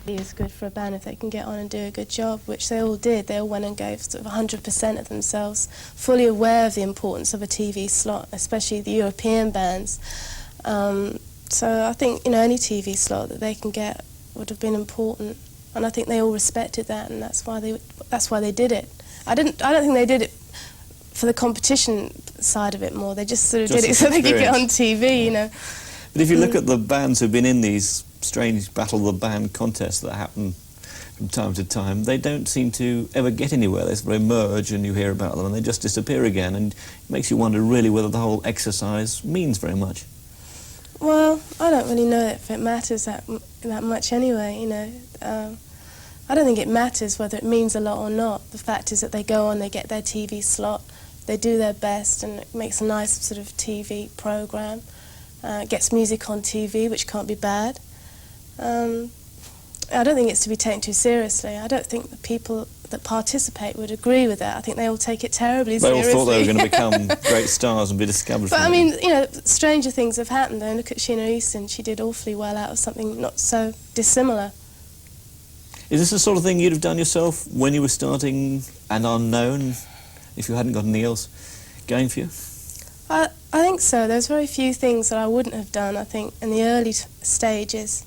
It's good for a band if they can get on and do a good job, which they all did. They all went and gave sort of 100% of themselves, fully aware of the importance of a TV slot, especially the European bands. So I think, you know, any TV slot that they can get would have been important, and I think they all respected that, and that's why they did it. I don't think they did it for the competition side of it more. They just sort of did it so they could get on TV, you know. But if you look at the bands who've been in these strange Battle of the Band contests that happen from time to time, they don't seem to ever get anywhere. They sort of emerge and you hear about them and they just disappear again, and it makes you wonder really whether the whole exercise means very much. Well, I don't really know if it matters that much anyway, you know. I don't think it matters whether it means a lot or not. The fact is that they go on, they get their TV slot, they do their best, and it makes a nice sort of TV programme. Gets music on TV, which can't be bad. I don't think it's to be taken too seriously. I don't think the people that participate would agree with that. I think they all take it terribly seriously. They all thought they were going to become great stars and be discovered. But I mean, you know, stranger things have happened though. Look at Sheena Easton. She did awfully well out of something not so dissimilar. Is this the sort of thing you'd have done yourself when you were starting and unknown, if you hadn't got anything else going for you? I think so. There's very few things that I wouldn't have done, I think, in the early stages.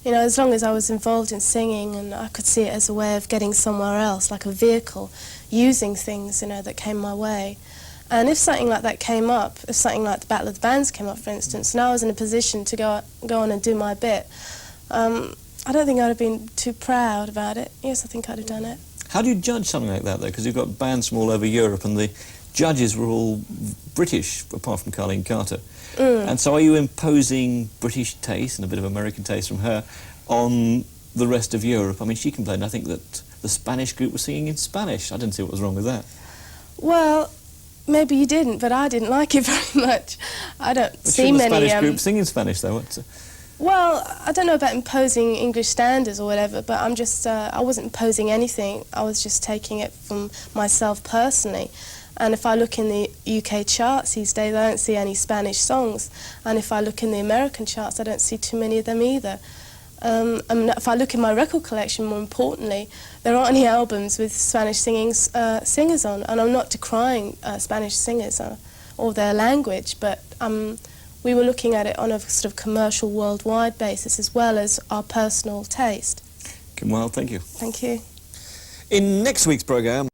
You know, as long as I was involved in singing and I could see it as a way of getting somewhere else, like a vehicle, using things, you know, that came my way. And if something like that came up, if something like the Battle of the Bands came up, for instance, and I was in a position to go on and do my bit, I don't think I'd have been too proud about it. Yes, I think I'd have done it. How do you judge something like that, though? Because you've got bands from all over Europe and the judges were all British, apart from Carleen Carter. And so are you imposing British taste and a bit of American taste from her on the rest of Europe? I mean, she complained, I think, that the Spanish group was singing in Spanish. I didn't see what was wrong with that. Well, maybe you didn't, but I didn't like it very much. I don't see many... the Spanish group sing in Spanish, though? Well, I don't know about imposing English standards or whatever, but I'm just... I wasn't imposing anything. I was just taking it from myself personally. And if I look in the UK charts these days, I don't see any Spanish songs. And if I look in the American charts, I don't see too many of them either. And if I look in my record collection, more importantly, there aren't any albums with Spanish singers on. And I'm not decrying Spanish singers or their language, but we were looking at it on a sort of commercial worldwide basis as well as our personal taste. Kim Wilde, thank you. Thank you. In next week's programme...